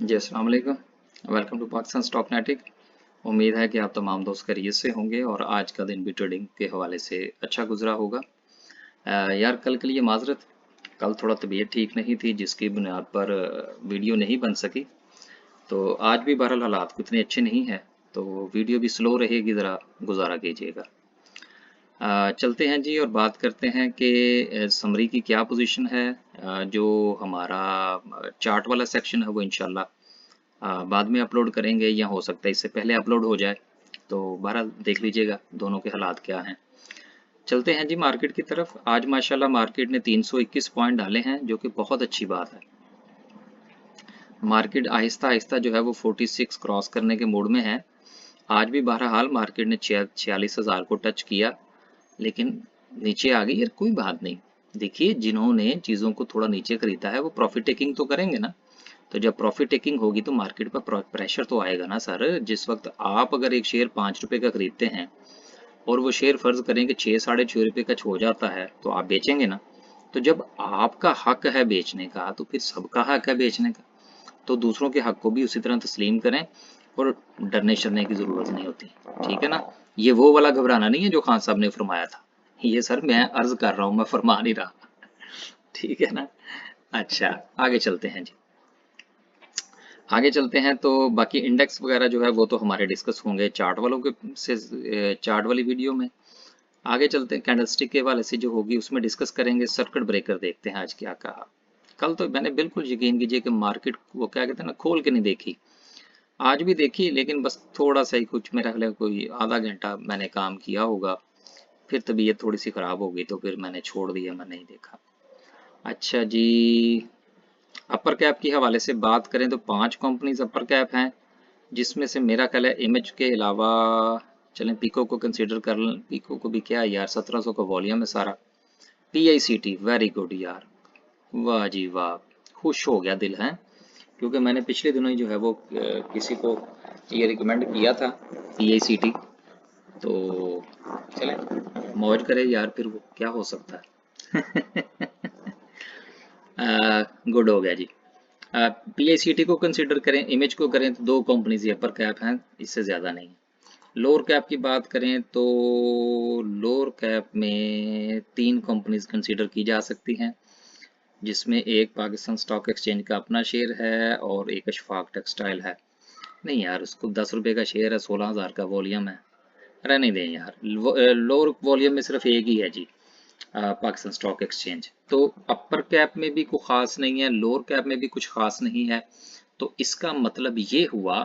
जी अस्सलाम वालेकुम। Welcome to Pakistan stock नेटिक। उम्मीद है कि आप तमाम दोस्त खैरियत से होंगे और आज का दिन भी ट्रेडिंग के हवाले से अच्छा गुजरा होगा। यार कल के लिए माजरत, कल थोड़ा तबीयत ठीक नहीं थी जिसकी बुनियाद पर वीडियो नहीं बन सकी। तो आज भी बहरहाल हालात को इतने अच्छे नहीं है, तो वीडियो भी स्लो रहेगी, ज़रा गुजारा कीजिएगा। चलते हैं जी और बात करते हैं कि समरी की क्या पोजीशन है। जो हमारा चार्ट वाला सेक्शन है वो इंशाल्लाह बाद में अपलोड करेंगे या हो सकता है इससे पहले अपलोड हो जाए। तो बहरहाल देख लीजिएगा दोनों के हालात क्या हैं। चलते हैं जी मार्केट की तरफ। आज माशाल्लाह मार्केट ने 321 पॉइंट डाले हैं, जो कि बहुत अच्छी बात है। मार्केट आहिस्ता आहिस्ता जो है वो 46 क्रॉस करने के मूड में है। आज भी बहरहाल मार्केट ने 46,000 को टच किया, लेकिन नीचे आ गई। यार कोई बात नहीं, देखिए जिन्होंने चीज़ों को थोड़ा नीचे खरीदा है वो प्रॉफिट टेकिंग तो करेंगे ना। तो जब प्रॉफिट टेकिंग होगी तो मार्केट पर प्रेशर तो आएगा ना सर। जिस वक्त आप अगर एक शेयर 5 रुपए का खरीदते हैं और वो शेयर फर्ज करें कि 6 साढ़े 6 रुपए का हो जाता है, तो आप बेचेंगे ना। तो जब आपका हक है बेचने का, तो फिर सबका हक है बेचने का। तो दूसरों के हक को भी उसी तरह तस्लीम करें और डरने शरने की ज़रूरत नहीं होती। ठीक है ना। ये वो वाला घबराना नहीं है जो खान साहब ने फरमाया था। ये सर मैं अर्ज कर रहा हूँ, मैं फरमा नहीं रहा। ठीक है ना। अच्छा, आगे चलते हैं जी। आगे चलते हैं तो बाकी इंडेक्स वगैरह जो है वो तो हमारे डिस्कस होंगे चार्ट वालों के से, चार्ट वाली वीडियो में। आगे चलते हैं, कैंडलस्टिक के हवाले से जो होगी उसमें डिस्कस करेंगे। सर्किट ब्रेकर देखते हैं आज क्या कहा। कल तो मैंने बिल्कुल यकीन कीजिए कि मार्केट वो क्या कहते हैं ना, खोल के नहीं देखी। आज भी देखी लेकिन बस थोड़ा सा ही, कुछ मेरा ख्याल है कोई आधा घंटा मैंने काम किया होगा। फिर तबीयत थोड़ी सी ख़राब हो गई तो फिर मैंने छोड़ दिया, मैं नहीं देखा। अच्छा जी, अपर कैप के हवाले से बात करें तो 5 कंपनीज अपर कैप हैं, जिसमें से मेरा ख्याल है इमेज के अलावा, चलें पीको को कंसीडर कर लें। पीको को भी क्या है यार, 1700 का वॉल्यूम है सारा। पीआईसीटी वेरी गुड यार, वाह जी वाह, खुश हो गया दिल है। क्योंकि मैंने पिछले दिनों ही जो है वो किसी को ये रिकमेंड किया था पीआईसीटी। तो चलें मौज करें यार, फिर वो क्या हो सकता है। गुड हो गया जी। पीआईसीटी को कंसिडर करें, इमेज को करें तो 2 कंपनीज ये अपर कैप हैं, इससे ज़्यादा नहीं। लोअर कैप की बात करें तो लोअर कैप में 3 कंपनीज कंसिडर की जा सकती हैं, जिसमें एक पाकिस्तान स्टॉक एक्सचेंज का अपना शेयर है और एक अशफाक टेक्सटाइल है। नहीं यार, उसको 10 रुपए का शेयर है, 16,000 का वॉल्यूम है। रहने दें यार। लोअर वॉल्यूम में सिर्फ एक ही है जी, पाकिस्तान स्टॉक एक्सचेंज। तो अपर कैप में भी कुछ खास नहीं है, लोअर कैप में भी कुछ खास नहीं है। तो इसका मतलब ये हुआ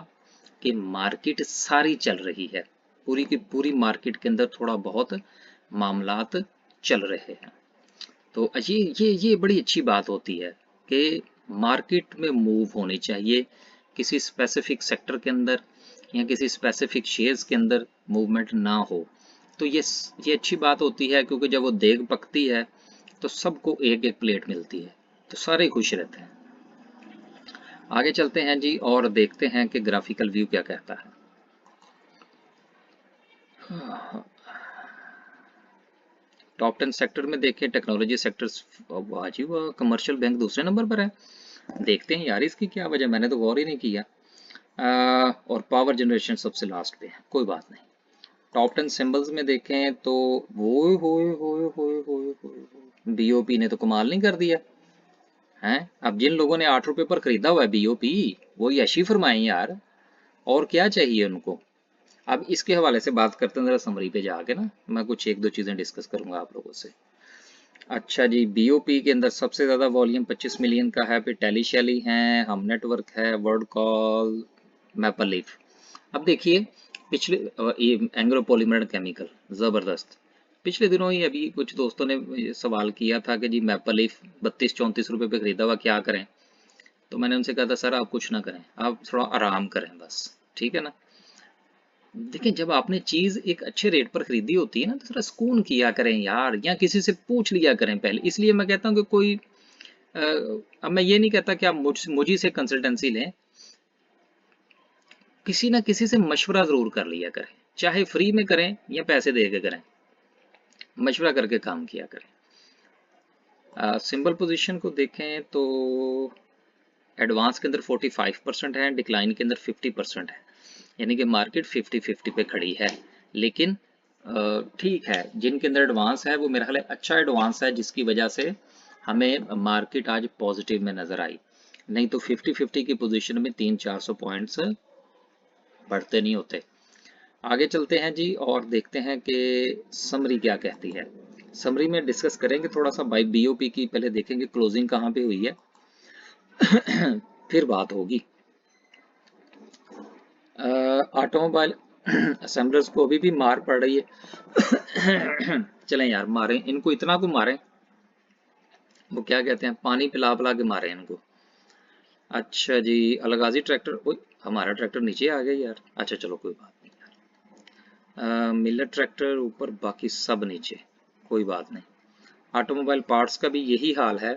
कि मार्केट सारी चल रही है, पूरी की पूरी मार्केट के अंदर थोड़ा बहुत मामलात चल रहे हैं। तो ये बड़ी अच्छी बात होती है कि मार्केट में मूव होनी चाहिए। किसी स्पेसिफिक सेक्टर के अंदर या किसी स्पेसिफिक शेयर्स के अंदर मूवमेंट ना हो, तो ये अच्छी बात होती है, क्योंकि जब वो देग पकती है तो सबको एक एक प्लेट मिलती है, तो सारे खुश रहते हैं। आगे चलते हैं जी और देखते हैं कि ग्राफिकल व्यू क्या कहता है। टॉप 10 सेक्टर में देखें, टेक्नोलॉजी सेक्टर्स, वाह जी वाह, कमर्शियल बैंक दूसरे नंबर पर है। देखते हैं यार इसकी क्या वजह, मैंने तो गौर ही नहीं किया। और पावर जनरेशन सबसे लास्ट पे है, कोई बात नहीं। टॉप 10 सिंबल्स में देखें तो वो बीओपी ने तो कमाल नहीं कर दिया है। अब जिन लोगों ने 8 रुपए पर खरीदा हुआ है बीओपी, वो यशी फरमाएं यार, और क्या चाहिए उनको। अब इसके हवाले से बात करते हैं, जरा समरी पे जाके ना मैं कुछ एक दो चीजें डिस्कस करूंगा आप लोगों से। अच्छा जी, बीओपी के अंदर सबसे ज्यादा वॉल्यूम 25 मिलियन का है, फिर टेली शैली है, हम नेटवर्क है, वर्ड कॉल, मैपल लीफ। अब देखिए, पिछले ये एंग्रो पॉलीमर केमिकल जबरदस्त। पिछले दिनों ही अभी कुछ दोस्तों ने ये सवाल किया था कि जी मैपल लीफ 32-34 रुपए पे खरीदा हुआ, क्या करें। तो मैंने उनसे कहा था सर आप कुछ ना करें, आप थोड़ा आराम करें बस। ठीक है ना। देखिए, जब आपने चीज एक अच्छे रेट पर खरीदी होती है ना, तो थोड़ा सुकून किया करें यार, या किसी से पूछ लिया करें पहले। इसलिए मैं कहता हूँ कि कोई अब मैं ये नहीं कहता कि आप मुझी से कंसल्टेंसी लें, किसी ना किसी से मशवरा जरूर कर लिया करें, चाहे फ्री में करें या पैसे दे के करें, मशवरा करके काम किया करें। सिंबल पोजीशन को देखें तो एडवांस के अंदर 45% है, डिक्लाइन के अंदर 50% है, यानी कि मार्केट 50-50 पे खड़ी है। लेकिन ठीक है, जिनके अंदर एडवांस है वो मेरा ख्याल है अच्छा एडवांस है, जिसकी वजह से हमें मार्केट आज पॉजिटिव में नजर आई। नहीं तो 50-50 की पोजीशन में 300-400 पॉइंट्स बढ़ते नहीं होते। आगे चलते हैं जी और देखते हैं कि समरी क्या कहती है। समरी में डिस्कस करेंगे थोड़ा सा बाई बीओपी की, पहले देखेंगे क्लोजिंग कहाँ पे हुई है फिर बात होगी। ऑटोमोबाइल असेंबलर्स को अभी भी मार पड़ रही है चलें यार, मारें इनको, इतना को मारें, वो क्या कहते हैं, पानी पिला पिला के मारें इनको। अच्छा जी, अलगाजी ट्रैक्टर, हमारा ट्रैक्टर नीचे आ गया यार। अच्छा चलो कोई बात नहीं यार। मिलर ट्रैक्टर ऊपर, बाकी सब नीचे, कोई बात नहीं। ऑटोमोबाइल पार्ट्स का भी यही हाल है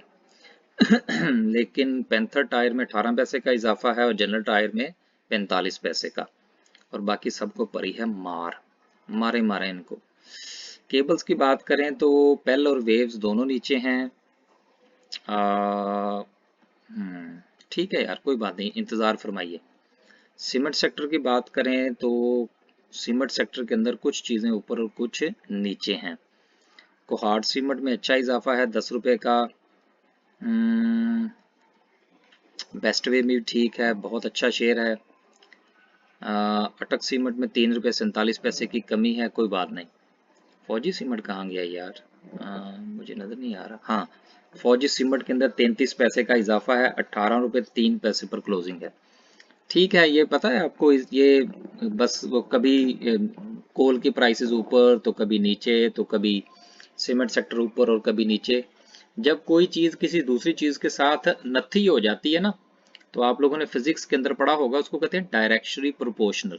लेकिन पैंथर टायर में 18 पैसे का इजाफा है और जनरल टायर में 45 पैसे का, और बाकी सबको पड़ी है मार, मारे मारे इनको। केबल्स की बात करें तो पेल और वेव्स दोनों नीचे हैं। ठीक है यार, कोई बात नहीं, इंतज़ार फरमाइए। सीमेंट सेक्टर की बात करें तो सीमेंट सेक्टर के अंदर कुछ चीज़ें ऊपर और कुछ नीचे हैं। कोहार्ड सीमेंट में अच्छा इजाफा है 10 रुपए का। बेस्ट वे भी ठीक है, बहुत अच्छा शेयर है। अटक सीमेंट में 3 रुपये 47 पैसे की कमी है, कोई बात नहीं। फौजी सीमेंट कहाँ गया यार, मुझे नजर नहीं आ रहा। हाँ, फौजी सीमेंट के अंदर 33 पैसे का इजाफा है, 18 रुपये 3 पैसे पर क्लोजिंग है। ठीक है, ये पता है आपको, ये बस वो कभी कोल की प्राइसेस ऊपर तो कभी नीचे, तो कभी सीमेंट सेक्टर ऊपर और कभी नीचे। जब कोई चीज किसी दूसरी चीज के साथ नथी हो जाती है ना, तो आप लोगों ने फिजिक्स के अंदर पढ़ा होगा, उसको कहते हैं डायरेक्शनली प्रोपोर्शनल।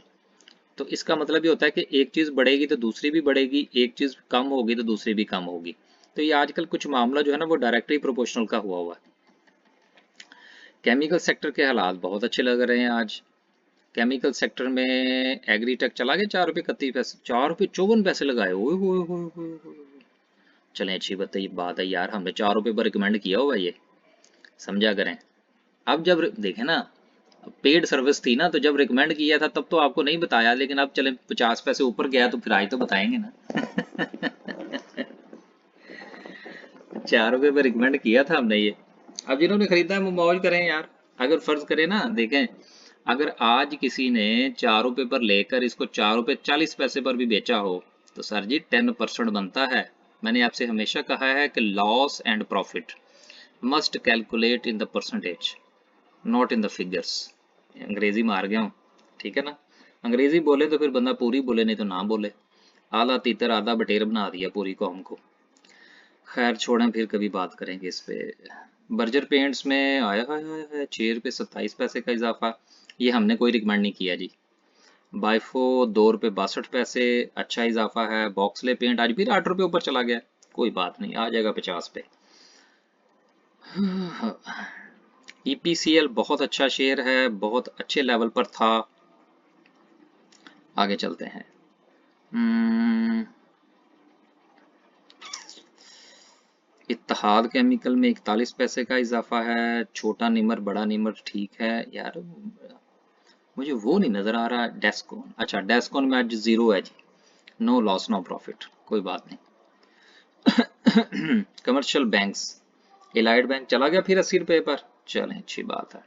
तो इसका मतलब ये होता है कि एक चीज बढ़ेगी तो दूसरी भी बढ़ेगी, एक चीज कम होगी तो दूसरी भी कम होगी। तो ये आजकल कुछ मामला जो है ना वो डायरेक्टली प्रोपोर्शनल का हुआ है। केमिकल सेक्टर के हालात बहुत अच्छे लग रहे हैं आज। केमिकल सेक्टर में एग्रीटेक चला गया 4 रुपये 31 पैसे, 4 रुपये 54 पैसे लगाए। ओए होए होए होए होए। चलें, अच्छी बात है यार, हमने 4 रुपये पर रिकमेंड किया हुआ, ये समझा करें। अब जब देखें ना, पेड सर्विस थी ना, तो जब रिकमेंड किया था तब तो आपको नहीं बताया, लेकिन अब चले 50 पैसे ऊपर गया तो फिर आज तो बताएंगे ना 4 रुपये पर रिकमेंड किया था हमने ये। अब जिन्होंने खरीदा है वो मौज करें यार। अगर फर्ज करें ना, देखें, अगर आज किसी ने 4 रुपये पर लेकर इसको 4 रुपये 40 पैसे पर भी बेचा हो, तो सर जी 10% बनता है। मैंने आपसे हमेशा कहा है कि loss and profit must calculate in the percentage, not in the figures. अंग्रेजी मार गया हूँ, ठीक है ना। अंग्रेजी बोले तो फिर बंदा पूरी बोले, नहीं तो ना बोले। आधा तीतर आधा बटेर बना दिया पूरी कौम को। खैर छोड़ें, फिर कभी बात करेंगे इस पे। बर्जर पेंट्स में आया है 6 रुपये 27 पैसे का इजाफा। ये हमने कोई रिकमेंड नहीं किया जी। बाइफो 2 रुपये 62 पैसे, अच्छा इजाफा है। बॉक्सले पेंट आज फिर 8 रुपये ऊपर चला गया, कोई बात नहीं, आ जाएगा 50 पे। ईपीसीएल बहुत अच्छा शेयर है, बहुत अच्छे लेवल पर था। आगे चलते हैं। इत्तेहाद केमिकल में 41 पैसे का इजाफा है। छोटा निमर बड़ा निमर ठीक है यार, मुझे वो नहीं नजर आ रहा। डेस्कॉन, अच्छा डेस्कॉन में आज जीरो है जी, नो लॉस नो प्रॉफिट, कोई बात नहीं कमर्शियल बैंक्स, एलाइड बैंक चला गया फिर 80 रुपये पर, चलें अच्छी बात है।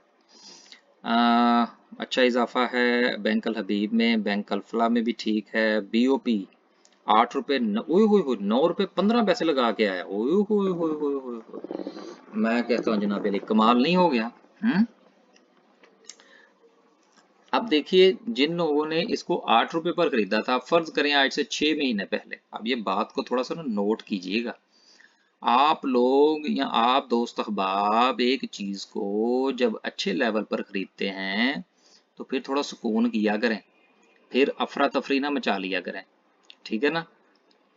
अच्छा इजाफा है बैंक अल हबीब में, बैंक अल्फला में भी ठीक है। बीओपी 8 रुपये 9 रुपये 15 पैसे लगा के आया। ओए होए होए होए होए। मैं कहता हूँ जनाब अली, कमाल नहीं हो गया। अब देखिए, जिन लोगों ने इसको 8 रुपये पर खरीदा था, फर्ज करें आज से 6 महीने पहले, अब ये बात को थोड़ा सा ना नोट कीजिएगा। आप लोग या आप दोस्त अहबाब एक चीज को जब अच्छे लेवल पर खरीदते हैं तो फिर थोड़ा सुकून किया करें, फिर अफरा तफरी ना मचा लिया करें, ठीक है ना।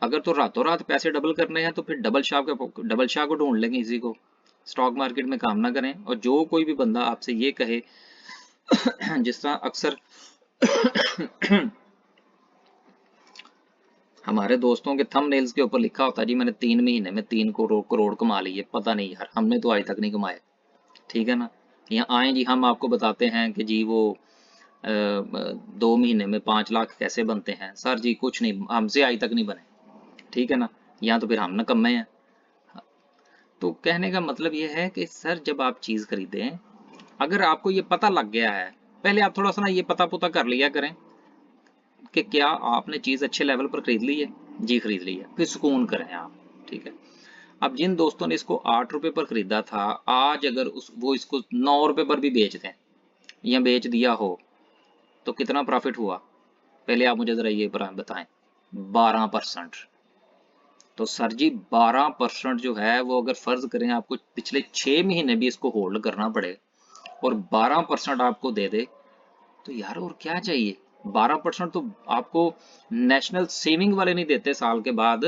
अगर तो रातों रात पैसे डबल करने हैं तो फिर डबल शाह को ढूंढ लेंगे किसी को। स्टॉक मार्केट में काम ना करें। और जो कोई भी बंदा आपसे ये कहे जिस तरह अक्सर हमारे दोस्तों के थंबनेल्स के ऊपर लिखा होता है जी मैंने 3 महीने में 3 करोड़ करोड़ कमा लिए, पता नहीं यार, हमने तो आज तक नहीं कमाए, ठीक है ना। यहाँ आए जी, हम आपको बताते हैं कि जी वो 2 महीने में 5 लाख कैसे बनते हैं। सर जी कुछ नहीं, हमसे आज तक नहीं बने, ठीक है ना। यहाँ तो फिर हम नकम्मे हैं। तो कहने का मतलब ये है कि सर जब आप चीज़ खरीदें, अगर आपको ये पता लग गया है, पहले आप थोड़ा सा ना ये पता पुता कर लिया करें कि क्या आपने चीज़ अच्छे लेवल पर खरीद ली है। जी खरीद ली है, फिर सुकून करें आप, ठीक है। अब जिन दोस्तों ने इसको 8 रुपए पर खरीदा था, आज अगर वो इसको 9 रुपए पर भी बेच दें या बेच दिया हो, तो कितना प्रॉफिट हुआ? पहले आप मुझे जरा ये बताएं। 12%। तो सर जी 12% जो है वो, अगर फर्ज करें आपको पिछले 6 महीने भी इसको होल्ड करना पड़े और 12% आपको दे दे, तो यार और क्या चाहिए। 12% तो आपको नेशनल सेविंग वाले नहीं देते साल के बाद,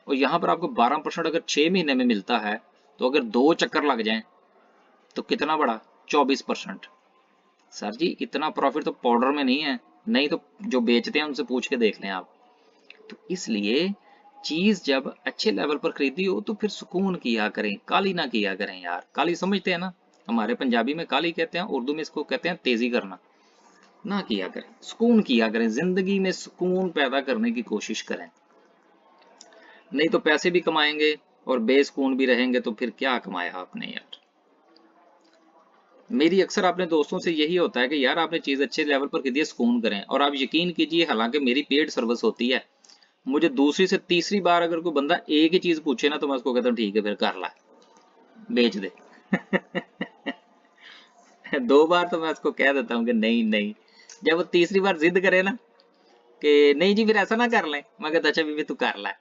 और यहाँ पर आपको 12% अगर 6 महीने में मिलता है, तो अगर 2 चक्कर लग जाएं तो कितना बड़ा, 24%। सर जी इतना प्रॉफिट तो पाउडर में नहीं है, नहीं तो जो बेचते हैं उनसे पूछ के देख लें आप। तो इसलिए चीज जब अच्छे लेवल पर खरीदी हो तो फिर सुकून किया करें, काली ना किया करें यार। काली समझते हैं ना, हमारे पंजाबी में काली कहते हैं, उर्दू में इसको कहते हैं तेजी करना। ना किया करें, सुकून किया करें, जिंदगी में सुकून पैदा करने की कोशिश करें। नहीं तो पैसे भी कमाएंगे और बेसुकून भी रहेंगे, तो फिर क्या कमाया आपने यार। मेरी अक्सर अपने दोस्तों से यही होता है कि यार आपने चीज अच्छे लेवल पर खरीदी है, सुकून करें। और आप यकीन कीजिए, हालांकि मेरी पेड सर्विस होती है, मुझे दूसरी से तीसरी बार अगर कोई बंदा एक ही चीज पूछे ना, तो मैं उसको कहता हूँ ठीक है फिर कर ला, बेच दे। 2 बार तो मैं उसको कह देता हूँ कि नहीं नहीं। जब वो तीसरी बार जिद करे ना कि नहीं जी फिर ऐसा ना कर लें, मैं कहता अच्छा बीबी तू कर ला।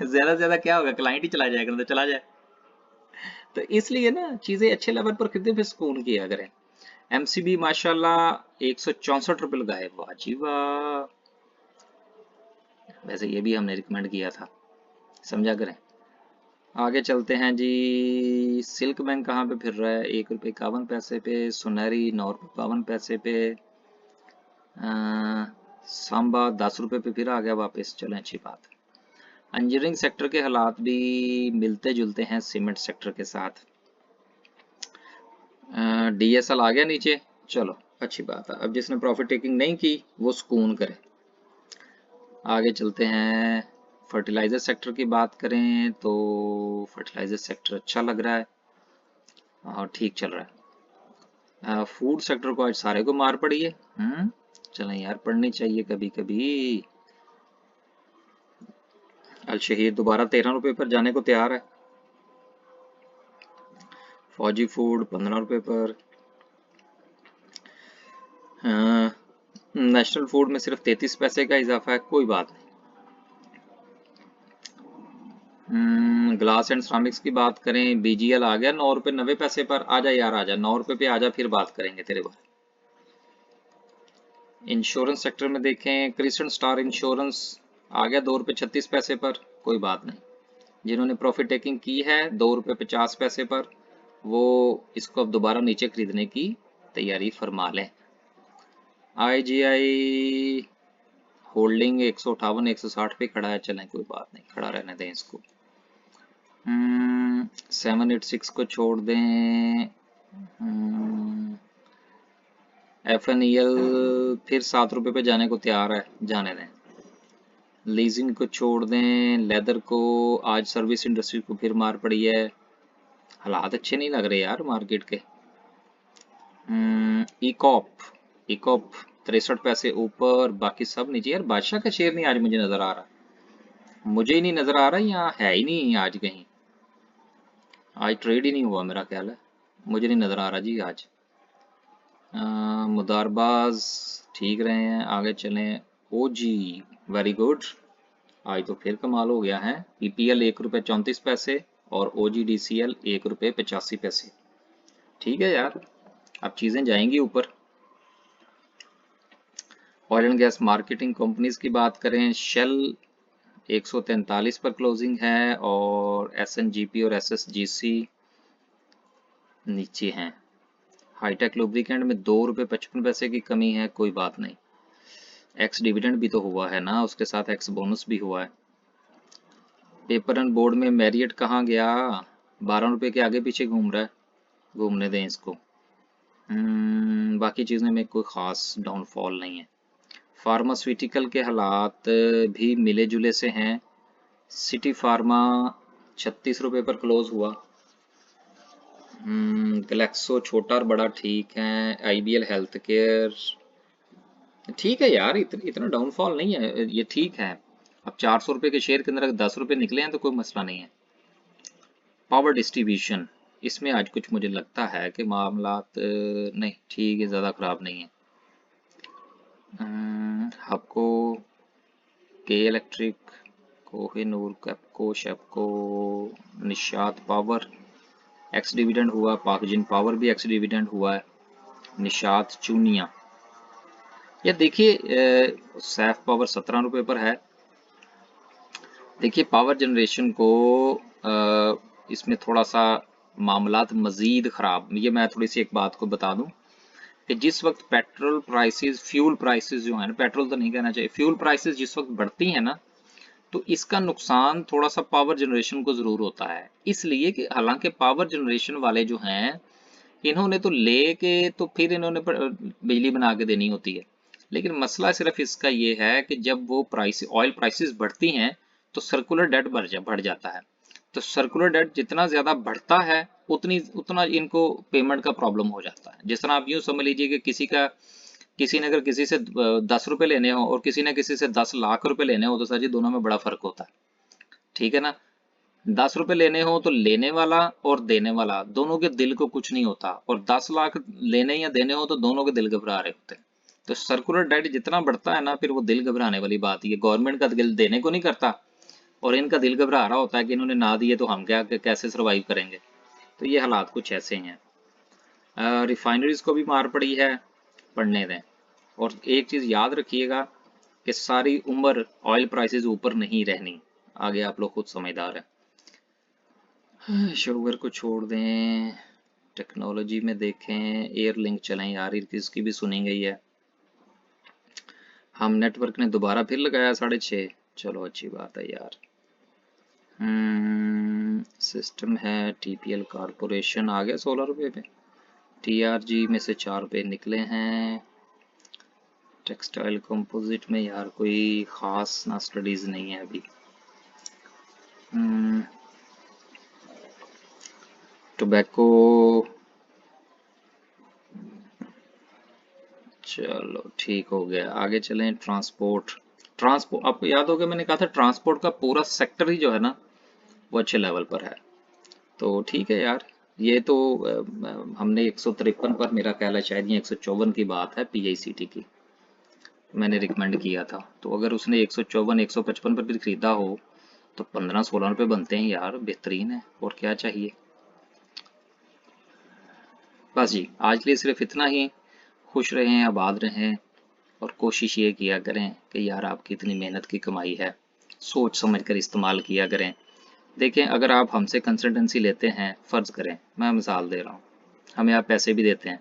ज्यादा से ज्यादा क्या होगा, क्लाइंट ही चला जाएगा, तो चला जाए। तो इसलिए ना चीजें अच्छे लेवल पर खरीदे फिर सुकून किया करें। एमसीबी माशाल्लाह 164 रुपये लगाए, वाह जी वाह। वैसे ये भी हमने रिकमेंड किया था, समझा करें। आगे चलते हैं जी। सिल्क बैंक कहाँ पे फिर रहा है, 1 रुपये 51 पैसे पे। सुनहरी 9 रुपये 52 पैसे पे। सांबा 10 रुपये पे फिर आ गया वापस, चलें अच्छी बात। इंजीनियरिंग सेक्टर के हालात भी मिलते जुलते हैं सीमेंट सेक्टर के साथ। डीएसएल आ गया नीचे, चलो अच्छी बात है। अब जिसने प्रॉफिट टेकिंग नहीं की वो सुकून करे। आगे चलते हैं। फर्टिलाइजर सेक्टर की बात करें तो फर्टिलाइजर सेक्टर अच्छा लग रहा है और ठीक चल रहा है। फूड सेक्टर को आज सारे को मार पड़ी है। चलें यार, पढ़नी चाहिए कभी कभी। अल शहीद दोबारा 13 रुपए पर जाने को तैयार है। फौजी फूड 15 रुपए पर। नेशनल फूड में सिर्फ 33 पैसे का इजाफा है, कोई बात नहीं। ग्लास एंड सिरामिक्स की बात करें, बीजीएल आ गया 9 रुपए 90 पैसे पर। आजा यार आजा, 9 रुपए पे आजा, फिर बात करेंगे तेरे बारे। इंश्योरेंस सेक्टर में देखें, क्रिस्टन स्टार इंश्योरेंस आ गया 2 रुपए 36 पैसे पर, कोई बात नहीं। जिन्होंने प्रॉफिट टेकिंग की है 2 रुपए 50 पैसे पर, वो इसको अब दोबारा नीचे खरीदने की तैयारी फरमा लें। आईजीआई होल्डिंग 158 160 पे खड़ा है, चलें कोई बात नहीं, खड़ा रहने दें इसको। 786 को छोड़ दें। FNEL फिर 7 रुपए पे जाने को तैयार है, जाने दें। लीजिंग को छोड़ दें। लेदर को आज सर्विस इंडस्ट्री को फिर मार पड़ी है, हालात अच्छे नहीं लग रहे यार मार्केट के। इकॉप इकॉप 63 पैसे ऊपर, बाकी सब नीचे। यार बादशाह का शेयर नहीं आज मुझे नजर आ रहा, मुझे ही नहीं नजर आ रहा, यहाँ है ही नहीं आज कहीं। आज ट्रेड ही नहीं हुआ मेरा ख्याल है, मुझे नहीं नजर आ रहा जी आज। मुदारबाज ठीक रहे हैं, आगे चलें। ओ जी वेरी गुड, आज तो फिर कमाल हो गया है। पीपीएल 1 रुपये 34 पैसे और OGDCL 1 रुपये 85 पैसे। ठीक है यार, अब चीजें जाएंगी ऊपर। Oil and gas marketing companies की बात करें, शेल 143 पर क्लोजिंग है और SNGP और SSGC नीचे हैं। हाईटेक लुब्रिकेंट में 2 रुपये 55 पैसे की कमी है, कोई बात नहीं। एक्स डिविडेंड भी तो हुआ है ना, उसके साथ एक्स बोनस भी हुआ है। पेपर एंड बोर्ड में मैरियट कहाँ गया, ₹12 के आगे पीछे घूम रहा है, घूमने दें इसको। बाकी चीज़ें में कोई ख़ास डाउनफॉल नहीं है। फार्मास्यूटिकल के हालात भी मिले जुले से हैं। सिटी फार्मा ₹36 पर क्लोज हुआ। ग्लेक्सो छोटा और बड़ा ठीक है। आईबीएल हेल्थ केयर ठीक है यार, इतना डाउनफॉल नहीं है, ये ठीक है। अब ₹400 के शेयर के अंदर अगर ₹10 निकले हैं तो कोई मसला नहीं है। पावर डिस्ट्रीब्यूशन, इसमें आज कुछ मुझे लगता है कि मामलात नहीं ठीक है, ज़्यादा ख़राब नहीं है। आपको के इलेक्ट्रिक, कोहिनूर, कैपको, शेपको, निशात पावर एक्स डिविडेंड हुआ, पाकजिन पावर भी एक्स डिविडेंड हुआ है, निशात चूनिया। या देखिए सैफ पावर ₹17 पर है। देखिए पावर जनरेशन को इसमें थोड़ा सा मामलात मज़ीद ख़राब, ये मैं थोड़ी सी एक बात को बता दूं कि जिस वक्त पेट्रोल प्राइसेस, फ्यूल प्राइसेस जो है ना, पेट्रोल तो नहीं कहना चाहिए, फ्यूल प्राइसेस जिस वक्त बढ़ती हैं ना, तो इसका नुकसान थोड़ा सा पावर जनरेशन को ज़रूर होता है। इसलिए कि हालांकि पावर जनरेशन वाले जो हैं, इन्होंने तो ले के तो फिर इन्होंने बिजली बना के देनी होती है। लेकिन मसला सिर्फ इसका ये है कि जब वो प्राइस, ऑयल प्राइसेस बढ़ती हैं तो सर्कुलर डेट बढ़ जाता है। तो सर्कुलर डेट जितना ज़्यादा बढ़ता है उतना इनको पेमेंट का प्रॉब्लम हो जाता है। जिस तरह आप यूँ समझ लीजिए कि किसी ने अगर किसी से ₹10 लेने हो और किसी ने किसी से 10 लाख रुपए लेने हो, तो सर जी दोनों में बड़ा फ़र्क होता है, ठीक है ना। ₹10 लेने हो तो लेने वाला और देने वाला दोनों के दिल को कुछ नहीं होता, और 10 लाख लेने या देने हो तो दोनों के दिल घबरा रहे होते हैं। तो सर्कुलर डेट जितना बढ़ता है ना, फिर वो दिल घबराने वाली बात ही है। गवर्नमेंट का दिल देने को नहीं करता और इनका दिल घबरा रहा होता है कि इन्होंने ना दिए तो हम क्या कैसे सर्वाइव करेंगे। तो ये हालात कुछ ऐसे हैं। रिफाइनरीज को भी मार पड़ी है, पड़ने दें। और एक चीज़ याद रखिएगा कि सारी उम्र ऑयल प्राइसेस ऊपर नहीं रहनी, आगे आप लोग खुद समझदार हैं। शुगर को छोड़ दें, टेक्नोलॉजी में देखें, एयर लिंक चलें यार, इसकी भी सुनी गई है। हम नेटवर्क ने दोबारा फिर लगाया 6.5, चलो अच्छी बात है यार। सिस्टम है टीपीएल कॉरपोरेशन आ गया ₹16 पे। टीआरजी में से 4 पे निकले हैं। टेक्सटाइल कंपोजिट में यार कोई ख़ास ना स्टडीज़ नहीं है अभी। टोबैको चलो ठीक हो गया। आगे चलें, ट्रांसपोर्ट आपको याद होगा मैंने कहा था ट्रांसपोर्ट का पूरा सेक्टर ही जो है ना वो अच्छे लेवल पर है। तो ठीक है यार, ये तो हमने 153 पर, मेरा ख्याल है शायद ये 154 की बात है, पीआईसीटी की मैंने रिकमेंड किया था। तो अगर उसने 154 155 पर भी खरीदा हो तो 15-16 बनते हैं यार, बेहतरीन है, और क्या चाहिए। बस जी, आज के लिए सिर्फ इतना ही। खुश रहें, आबाद रहें, और कोशिश ये किया करें कि यार आपकी इतनी मेहनत की कमाई है, सोच समझ कर इस्तेमाल किया करें। देखें, अगर आप हमसे कंसल्टेंसी लेते हैं, फ़र्ज़ करें मैं मिसाल दे रहा हूँ, हमें आप पैसे भी देते हैं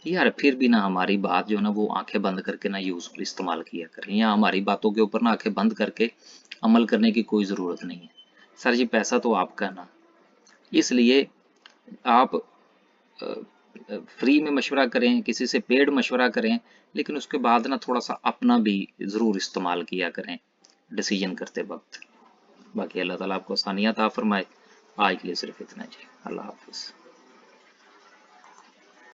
यार, फिर भी ना हमारी बात जो है ना वो आंखें बंद करके ना यूज़फुल इस्तेमाल किया करें, या हमारी बातों के ऊपर ना आंखें बंद करके अमल करने की कोई ज़रूरत नहीं है। सर जी पैसा तो आपका है ना, इसलिए आप फ्री में मशवरा करें, किसी से पेड मशवरा करें, लेकिन उसके बाद ना थोड़ा सा अपना भी ज़रूर इस्तेमाल किया करें डिसीजन करते वक्त। बाकी अल्लाह ताला आपको आसानियाँ अता फरमाए। आज के लिए सिर्फ इतना जी, अल्लाह हाफिज़।